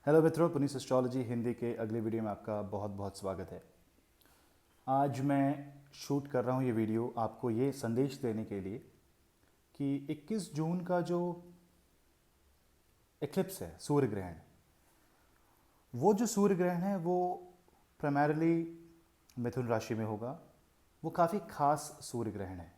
Hello मित्रों, पुनीस astrology Hindi के अगले वीडियो में आपका बहुत बहुत स्वागत है। आज मैं शूट कर रहा हूँ ये वीडियो आपको ये संदेश देने के लिए कि 21 जून का जो एक्लिप्स है, सूर्य ग्रहण, वो जो सूर्य ग्रहण है वो प्राइमरली मिथुन राशि में होगा। वो काफ़ी खास सूर्य ग्रहण है।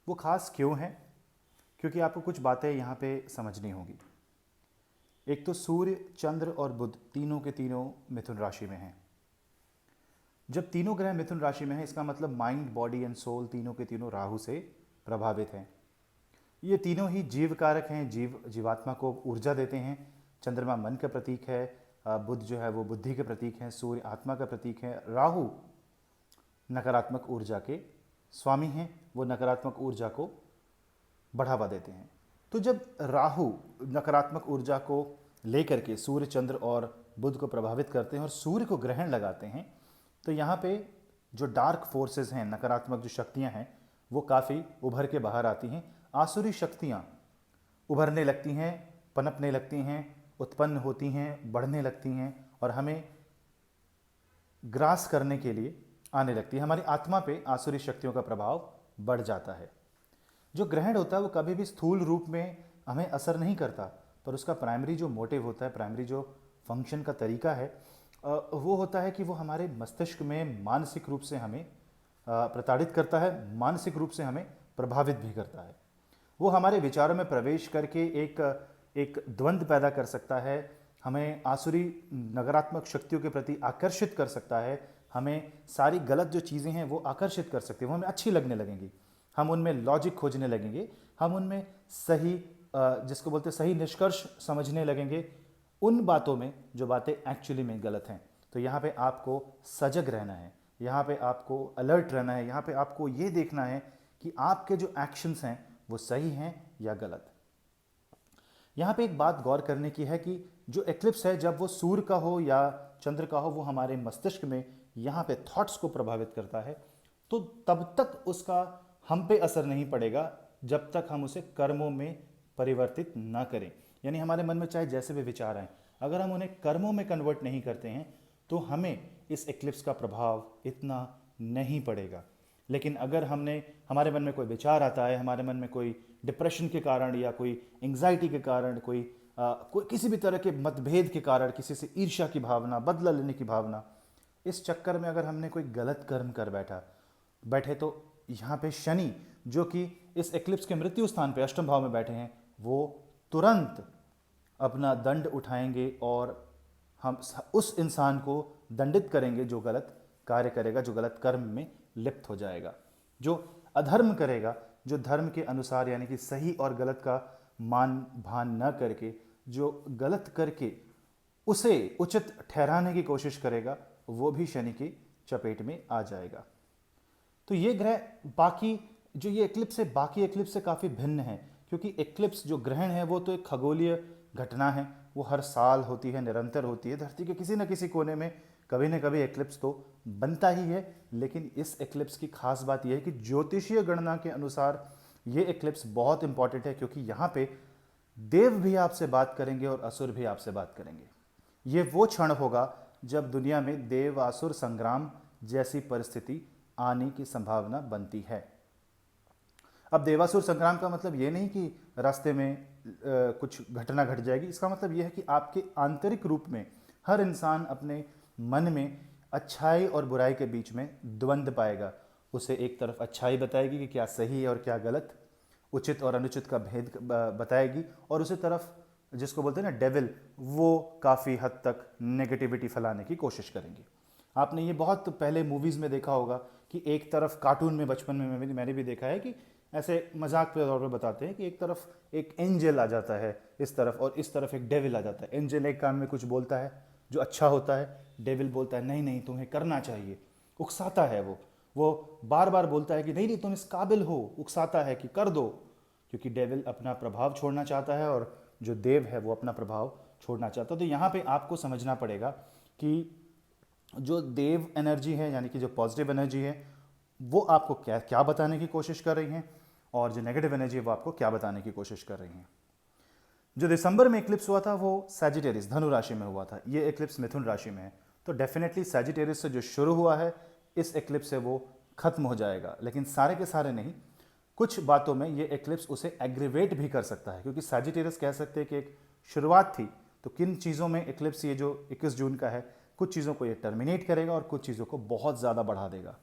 वो खास क्यों है? क्योंकि आपको कुछ बातें यहाँ पे समझनी होगी। एक तो सूर्य, चंद्र और बुध तीनों के तीनों मिथुन राशि में हैं। जब तीनों ग्रह मिथुन राशि में हैं, इसका मतलब माइंड, बॉडी एंड सोल तीनों के तीनों राहु से प्रभावित हैं। ये तीनों ही जीव कारक हैं, जीवात्मा को ऊर्जा देते हैं। चंद्रमा मन का प्रतीक है, बुध जो है वो बुद्धि के प्रतीक हैं, सूर्य आत्मा का प्रतीक है, राहु नकारात्मक ऊर्जा के स्वामी हैं, वो नकारात्मक ऊर्जा को बढ़ावा देते हैं। तो जब राहु नकारात्मक ऊर्जा को लेकर के सूर्य, चंद्र और बुध को प्रभावित करते हैं और सूर्य को ग्रहण लगाते हैं, तो यहाँ पे जो डार्क फोर्सेस हैं, नकारात्मक जो शक्तियाँ हैं, वो काफ़ी उभर के बाहर आती हैं। आसुरी शक्तियाँ उभरने लगती हैं, पनपने लगती हैं, उत्पन्न होती हैं, बढ़ने लगती हैं और हमें ग्रास करने के लिए आने लगती है। हमारी आत्मा पे आसुरी शक्तियों का प्रभाव बढ़ जाता है। जो ग्रहण होता है वो कभी भी स्थूल रूप में हमें असर नहीं करता, पर उसका प्राइमरी जो मोटिव होता है, प्राइमरी जो फंक्शन का तरीका है, वो होता है कि वो हमारे मस्तिष्क में मानसिक रूप से हमें प्रताड़ित करता है, मानसिक रूप से हमें प्रभावित भी करता है। वो हमारे विचारों में प्रवेश करके एक द्वंद्व पैदा कर सकता है, हमें आसुरी नकारात्मक शक्तियों के प्रति आकर्षित कर सकता है, हमें सारी गलत जो चीज़ें हैं वो आकर्षित कर सकती हैं, वो हमें अच्छी लगने लगेंगी, हम उनमें लॉजिक खोजने लगेंगे, हम उनमें सही जिसको बोलते हैं सही निष्कर्ष समझने लगेंगे उन बातों में जो बातें एक्चुअली में गलत हैं। तो यहाँ पे आपको सजग रहना है, यहाँ पे आपको अलर्ट रहना है, यहाँ पे आपको ये देखना है कि आपके जो एक्शंस हैं वो सही हैं या गलत। यहाँ पे एक बात गौर करने की है कि जो एक्लिप्स है, जब वो सूर्य का हो या चंद्र का हो, वो हमारे मस्तिष्क में यहाँ पे थॉट्स को प्रभावित करता है। तो तब तक उसका हम पे असर नहीं पड़ेगा जब तक हम उसे कर्मों में परिवर्तित ना करें। यानी हमारे मन में चाहे जैसे भी विचार आए, अगर हम उन्हें कर्मों में कन्वर्ट नहीं करते हैं तो हमें इस एक्लिप्स का प्रभाव इतना नहीं पड़ेगा। लेकिन अगर हमारे मन में कोई विचार आता है, हमारे मन में कोई डिप्रेशन के कारण या कोई एंग्जाइटी के कारण, कोई किसी भी तरह के मतभेद के कारण, किसी से ईर्ष्या की भावना, बदला लेने की भावना, इस चक्कर में अगर हमने कोई गलत कर्म कर बैठे तो यहाँ पे शनि, जो कि इस एक्लिप्स के मृत्यु स्थान पे अष्टम भाव में बैठे हैं, वो तुरंत अपना दंड उठाएंगे और हम उस इंसान को दंडित करेंगे जो गलत कार्य करेगा, जो गलत कर्म में लिप्त हो जाएगा, जो अधर्म करेगा, जो धर्म के अनुसार यानी कि सही और गलत का मान भान न करके जो गलत करके उसे उचित ठहराने की कोशिश करेगा, वो भी शनि की चपेट में आ जाएगा। तो ये ग्रह बाकी जो ये एक्लिप्स है, बाकी एक्लिप्स से काफ़ी भिन्न है, क्योंकि एक्लिप्स जो ग्रहण है वो तो एक खगोलीय घटना है, वो हर साल होती है, निरंतर होती है, धरती के किसी न किसी कोने में कभी न कभी एक्लिप्स तो बनता ही है। लेकिन इस एक्लिप्स की खास बात यह है कि ज्योतिषीय गणना के अनुसार ये एक्लिप्स बहुत इंपॉर्टेंट है, क्योंकि यहाँ पे देव भी आपसे बात करेंगे और असुर भी आपसे बात करेंगे। ये वो क्षण होगा जब दुनिया में देव असुर संग्राम जैसी परिस्थिति आने की संभावना बनती है। अब देवासुर संग्राम का मतलब ये नहीं कि रास्ते में कुछ घटना घट जाएगी, इसका मतलब यह है कि आपके आंतरिक रूप में हर इंसान अपने मन में अच्छाई और बुराई के बीच में द्वंद्व पाएगा। उसे एक तरफ अच्छाई बताएगी कि क्या सही है और क्या गलत, उचित और अनुचित का भेद बताएगी, और उसी तरफ जिसको बोलते हैं ना डेविल, वो काफ़ी हद तक नेगेटिविटी फैलाने की कोशिश करेंगे। आपने ये बहुत पहले मूवीज़ में देखा होगा कि एक तरफ कार्टून में बचपन में मैंने भी देखा है कि ऐसे मजाक के तौर पे बताते हैं कि एक तरफ एक एंजल आ जाता है इस तरफ और इस तरफ एक डेविल आ जाता है। एंजल एक कान में कुछ बोलता है जो अच्छा होता है, डेविल बोलता है नहीं नहीं तुम्हें करना चाहिए, उकसाता है। वो बार बार बोलता है कि नहीं नहीं तुम इस काबिल हो, उकसाता है कि कर दो, क्योंकि डेविल अपना प्रभाव छोड़ना चाहता है और जो देव है वो अपना प्रभाव छोड़ना चाहता है। तो यहाँ पे आपको समझना पड़ेगा कि जो देव एनर्जी है, यानी कि जो पॉजिटिव एनर्जी है, वो आपको क्या क्या बताने की कोशिश कर रही हैं, और जो नेगेटिव एनर्जी है वो आपको क्या बताने की कोशिश कर रही हैं। जो दिसंबर में इक्लिप्स हुआ था वो सैजिटेरियस धनु राशि में हुआ था, ये इक्लिप्स मिथुन राशि में है। तो डेफिनेटली सैजिटेरियस से जो शुरू हुआ है इस इक्लिप्स से वो खत्म हो जाएगा, लेकिन सारे के सारे नहीं। कुछ बातों में ये इक्लिप्स उसे एग्रीवेट भी कर सकता है, क्योंकि सैजिटेरियस कह सकते हैं कि एक शुरुआत थी, तो किन चीज़ों में इक्लिप्स ये जो 21 जून का है, कुछ चीज़ों को ये टर्मिनेट करेगा और कुछ चीज़ों को बहुत ज़्यादा बढ़ा देगा।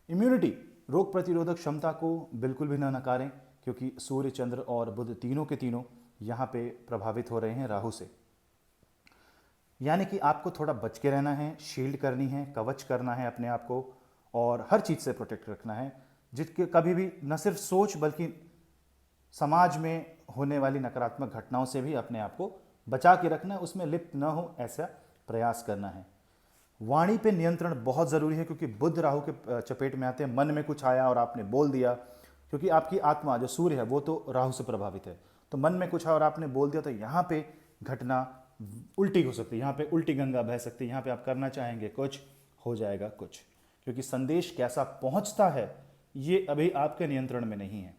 इम्यूनिटी, रोग प्रतिरोधक क्षमता को बिल्कुल भी ना नकारें, क्योंकि सूर्य, चंद्र और बुध तीनों के तीनों यहाँ पे प्रभावित हो रहे हैं राहु से। यानी कि आपको थोड़ा बच के रहना है, शील्ड करनी है, कवच करना है अपने आप को, और हर चीज़ से प्रोटेक्ट रखना है। जिसके कभी भी न सिर्फ सोच बल्कि समाज में होने वाली नकारात्मक घटनाओं से भी अपने आप को बचा के रखना है, उसमें लिप्त न हो ऐसा प्रयास करना है। वाणी पे नियंत्रण बहुत ज़रूरी है, क्योंकि बुध राहु के चपेट में आते हैं। मन में कुछ आया और आपने बोल दिया, क्योंकि आपकी आत्मा जो सूर्य है वो तो राहु से प्रभावित है, तो मन में कुछ आया और आपने बोल दिया तो यहाँ पे घटना उल्टी हो सकती है, यहाँ पे उल्टी गंगा बह सकती है, यहाँ पे आप करना चाहेंगे कुछ, हो जाएगा कुछ, क्योंकि संदेश कैसा पहुँचता है ये अभी आपके नियंत्रण में नहीं है।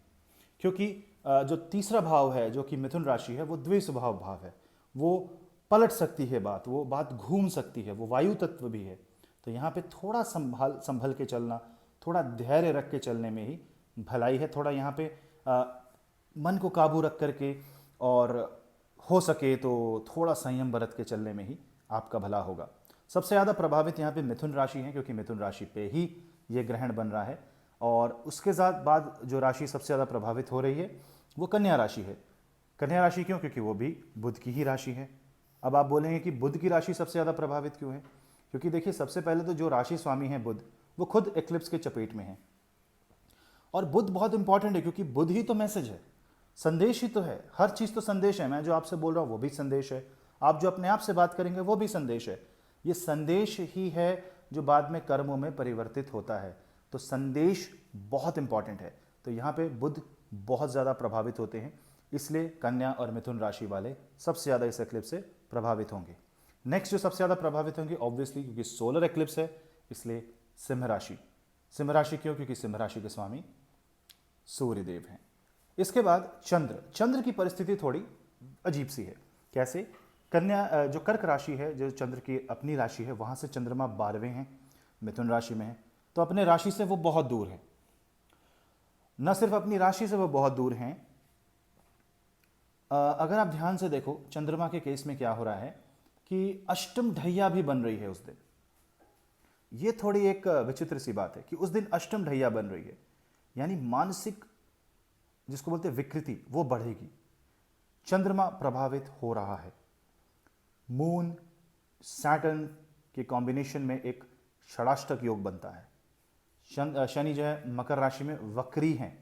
क्योंकि जो तीसरा भाव है जो कि मिथुन राशि है वो द्विस्वभाव भाव है, वो पलट सकती है बात, वो बात घूम सकती है, वो वायु तत्व भी है। तो यहाँ पे थोड़ा संभल के चलना, थोड़ा धैर्य रख के चलने में ही भलाई है। थोड़ा यहाँ पे मन को काबू रख करके और हो सके तो थोड़ा संयम बरत के चलने में ही आपका भला होगा। सबसे ज़्यादा प्रभावित यहाँ पे मिथुन राशि है, क्योंकि मिथुन राशि पे ही ये ग्रहण बन रहा है। और उसके साथ बाद जो राशि सबसे ज़्यादा प्रभावित हो रही है वो कन्या राशि है। कन्या राशि क्यों? क्योंकि वो भी बुध की ही राशि है। अब आप बोलेंगे कि बुध की राशि सबसे ज़्यादा प्रभावित क्यों है? क्योंकि देखिए, सबसे पहले तो जो राशि स्वामी है बुध, वो खुद एक्लिप्स के चपेट में है। और बुध बहुत इंपॉर्टेंट है, क्योंकि बुध ही तो मैसेज है, संदेश ही तो है, हर चीज़ तो संदेश है। मैं जो आपसे बोल रहा हूँ वो भी संदेश है, आप जो अपने आप से बात करेंगे वो भी संदेश है। ये संदेश ही है जो बाद में कर्मों में परिवर्तित होता है। तो संदेश बहुत इंपॉर्टेंट है। तो यहाँ पे बुध बहुत ज़्यादा प्रभावित होते हैं, इसलिए कन्या और मिथुन राशि वाले सबसे ज़्यादा इस एक्लिप्स से प्रभावित होंगे। नेक्स्ट जो सबसे ज़्यादा प्रभावित होंगे, ऑब्वियसली क्योंकि सोलर एक्लिप्स है, इसलिए सिंह राशि। सिंह राशि क्यों? क्योंकि सिंह राशि के स्वामी सूर्यदेव हैं। इसके बाद चंद्र की परिस्थिति थोड़ी अजीब सी है। कैसे? कन्या जो कर्क राशि है, जो चंद्र की अपनी राशि है, वहाँ से चंद्रमा 12वें हैं, मिथुन राशि में है, तो अपने राशि से वो बहुत दूर है। न सिर्फ अपनी राशि से वो बहुत दूर हैं, अगर आप ध्यान से देखो चंद्रमा के केस में क्या हो रहा है कि अष्टम ढैया भी बन रही है उस दिन। ये थोड़ी एक विचित्र सी बात है कि उस दिन अष्टम ढैया बन रही है, यानी मानसिक जिसको बोलते हैं विकृति, वो बढ़ेगी। चंद्रमा प्रभावित हो रहा है। मून सैटर्न के कॉम्बिनेशन में एक षडाष्टक योग बनता है। शनि जो है मकर राशि में वक्री हैं,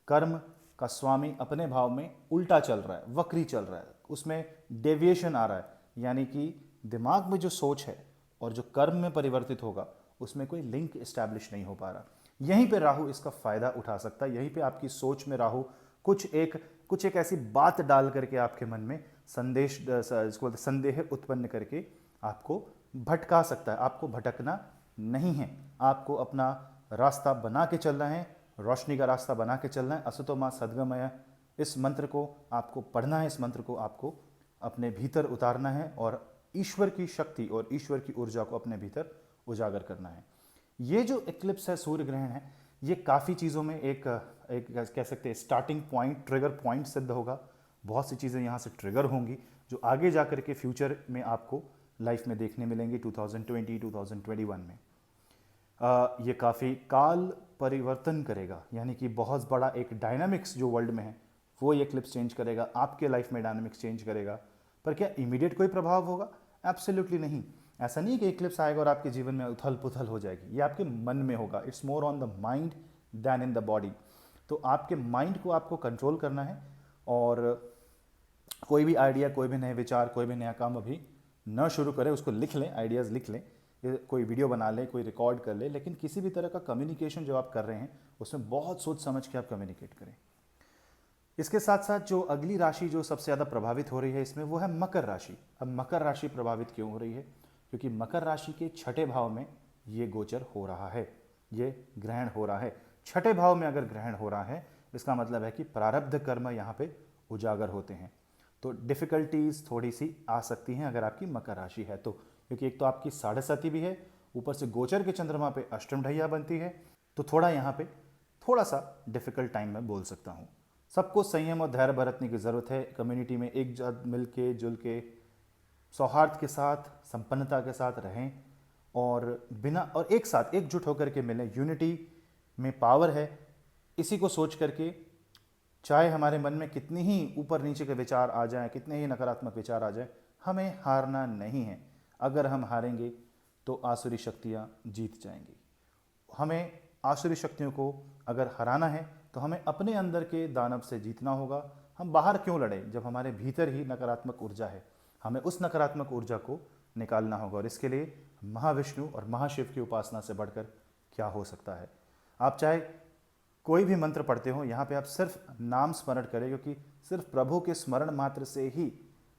कर्म का स्वामी अपने भाव में उल्टा चल रहा है, वक्री चल रहा है, उसमें डेविएशन आ रहा है, यानी कि दिमाग में जो सोच है और जो कर्म में परिवर्तित होगा उसमें कोई लिंक इस्टेब्लिश नहीं हो पा रहा। यहीं पे राहु इसका फायदा उठा सकता है। यहीं पे आपकी सोच में राहु कुछ एक ऐसी बात डाल करके आपके मन में संदेह उत्पन्न करके आपको भटका सकता है। आपको भटकना नहीं है, आपको अपना रास्ता बना के चलना है, रोशनी का रास्ता बना के चलना है। असतो मा सद्गमय, इस मंत्र को आपको पढ़ना है, इस मंत्र को आपको अपने भीतर उतारना है और ईश्वर की शक्ति और ईश्वर की ऊर्जा को अपने भीतर उजागर करना है। ये जो एक्लिप्स है, सूर्य ग्रहण है, ये काफ़ी चीज़ों में एक कह सकते हैं स्टार्टिंग पॉइंट, ट्रिगर पॉइंट सिद्ध होगा। बहुत सी चीज़ें यहाँ से ट्रिगर होंगी जो आगे जा कर के फ्यूचर में आपको लाइफ में देखने मिलेंगी 2020, 2021 में। ये काफ़ी काल परिवर्तन करेगा, यानी कि बहुत बड़ा एक डायनामिक्स जो वर्ल्ड में है वो ये क्लिप्स चेंज करेगा, आपके लाइफ में डायनामिक्स चेंज करेगा। पर क्या इमीडिएट कोई प्रभाव होगा? एब्सोल्युटली नहीं। ऐसा नहीं है कि एक्लिप्स आएगा और आपके जीवन में उथल पुथल हो जाएगी, ये आपके मन में होगा। It's more on the mind than in the body. तो आपके माइंड को आपको कंट्रोल करना है और कोई भी आइडिया, कोई भी नए विचार, कोई भी नया काम अभी न शुरू करें, उसको लिख लें, आइडियाज़ लिख लें, कोई वीडियो बना लें, कोई रिकॉर्ड कर ले, लेकिन किसी भी तरह का कम्युनिकेशन जो आप कर रहे हैं उसमें बहुत सोच समझ के आप कम्युनिकेट करें। इसके साथ साथ जो अगली राशि जो सबसे ज़्यादा प्रभावित हो रही है इसमें, वो है मकर राशि। अब मकर राशि प्रभावित क्यों हो रही है? क्योंकि मकर राशि के छठे भाव में ये गोचर हो रहा है, ये ग्रहण हो रहा है। छठे भाव में अगर ग्रहण हो रहा है इसका मतलब है कि प्रारब्ध कर्म यहाँ पे उजागर होते हैं। तो डिफ़िकल्टीज़ थोड़ी सी आ सकती हैं अगर आपकी मकर राशि है तो, क्योंकि एक तो आपकी साढ़े साथी भी है, ऊपर से गोचर के चंद्रमा पे अष्टम ढैया बनती है, तो थोड़ा यहाँ पे थोड़ा सा डिफ़िकल्ट टाइम मैं बोल सकता हूँ। सबको संयम और धैर्य बरतने की ज़रूरत है। कम्युनिटी में एक साथ मिल के जुल के सौहार्द के साथ संपन्नता के साथ रहें और बिना और एक साथ एकजुट होकर के मिलें। यूनिटी में पावर है, इसी को सोच करके चाहे हमारे मन में कितनी ही ऊपर नीचे के विचार आ जाएं, कितने ही नकारात्मक विचार आ जाएं, हमें हारना नहीं है। अगर हम हारेंगे तो आसुरी शक्तियां जीत जाएंगी। हमें आसुरी शक्तियों को अगर हराना है तो हमें अपने अंदर के दानव से जीतना होगा। हम बाहर क्यों लड़ें जब हमारे भीतर ही नकारात्मक ऊर्जा है। हमें उस नकारात्मक ऊर्जा को निकालना होगा और इसके लिए महाविष्णु और महाशिव की उपासना से बढ़कर क्या हो सकता है। आप चाहे कोई भी मंत्र पढ़ते हो, यहाँ पे आप सिर्फ नाम स्मरण करें, क्योंकि सिर्फ प्रभु के स्मरण मात्र से ही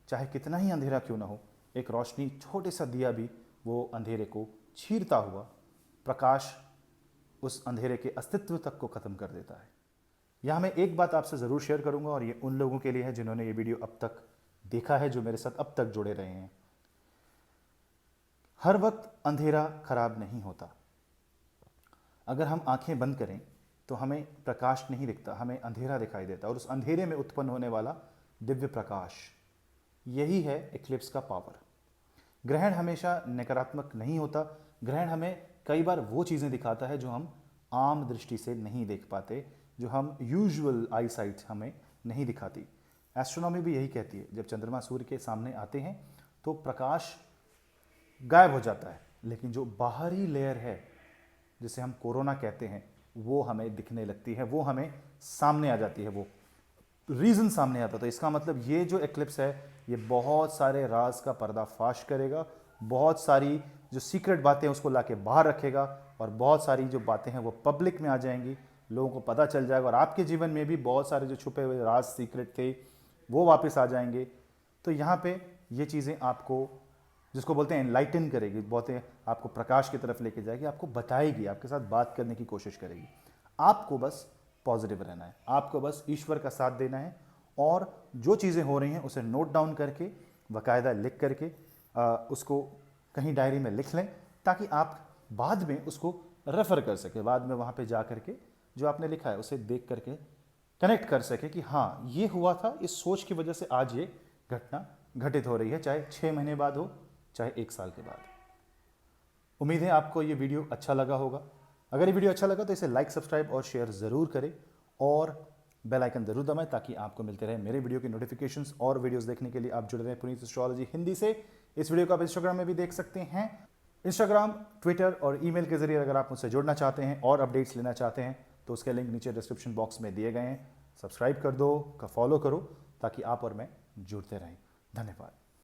चाहे कितना ही अंधेरा क्यों ना हो, एक रोशनी छोटे सा दिया भी वो अंधेरे को चीरता हुआ प्रकाश उस अंधेरे के अस्तित्व तक को खत्म कर देता है। यहाँ मैं एक बात आपसे ज़रूर शेयर करूँगा और ये उन लोगों के लिए है जिन्होंने ये वीडियो अब तक देखा है, जो मेरे साथ अब तक जुड़े रहे हैं। हर वक्त अंधेरा खराब नहीं होता। अगर हम आंखें बंद करें तो हमें प्रकाश नहीं दिखता, हमें अंधेरा दिखाई देता, और उस अंधेरे में उत्पन्न होने वाला दिव्य प्रकाश, यही है एक्लिप्स का पावर। ग्रहण हमेशा नकारात्मक नहीं होता। ग्रहण हमें कई बार वो चीज़ें दिखाता है जो हम आम दृष्टि से नहीं देख पाते, जो हम यूजुअल आई साइट हमें नहीं दिखाती। एस्ट्रोनॉमी भी यही कहती है, जब चंद्रमा सूर्य के सामने आते हैं तो प्रकाश गायब हो जाता है, लेकिन जो बाहरी लेयर है जिसे हम कोरोना कहते हैं वो हमें दिखने लगती है, वो हमें सामने आ जाती है, वो रीज़न सामने आता। तो इसका मतलब ये जो एक्लिप्स है ये बहुत सारे राज का पर्दाफाश करेगा, बहुत सारी जो सीक्रेट बातें उसको लाके बाहर रखेगा और बहुत सारी जो बातें हैं वो पब्लिक में आ जाएंगी, लोगों को पता चल जाएगा और आपके जीवन में भी बहुत सारे जो छुपे हुए राज सीक्रेट थे वो वापस आ जाएंगे। तो यहाँ पे ये चीज़ें आपको, जिसको बोलते हैं एनलाइटन करेगी, बोलते आपको प्रकाश की तरफ लेके जाएगी, आपको बताएगी, आपके साथ बात करने की कोशिश करेगी। आपको बस पॉजिटिव रहना है, आपको बस ईश्वर का साथ देना है और जो चीज़ें हो रही हैं उसे नोट डाउन करके बाकायदा लिख करके उसको कहीं डायरी में लिख लें, ताकि आप बाद में उसको रेफ़र कर सके, बाद में वहाँ पे जा करके जो आपने लिखा है उसे देख करके कनेक्ट कर सके कि हाँ ये हुआ था, इस सोच की वजह से आज ये घटना घटित हो रही है, चाहे 6 महीने बाद हो, चाहे 1 साल के बाद। उम्मीद है आपको ये वीडियो अच्छा लगा होगा। अगर ये वीडियो अच्छा लगा तो इसे लाइक, सब्सक्राइब और शेयर ज़रूर करें और बेल आइकन ज़रूर दबाएं, ताकि आपको मिलते रहे मेरे वीडियो की नोटिफिकेशंस। और वीडियोस देखने के लिए आप जुड़ रहे हैं पुनीत एस्ट्रोलॉजी हिंदी से। इस वीडियो को आप इंस्टाग्राम में भी देख सकते हैं। इंस्टाग्राम, ट्विटर और ईमेल के जरिए अगर आप मुझसे जुड़ना चाहते हैं और अपडेट्स लेना चाहते हैं तो उसके लिंक नीचे डिस्क्रिप्शन बॉक्स में दिए गए हैं। सब्सक्राइब कर दो, फॉलो करो, ताकि आप और मैं जुड़ते रहें। धन्यवाद।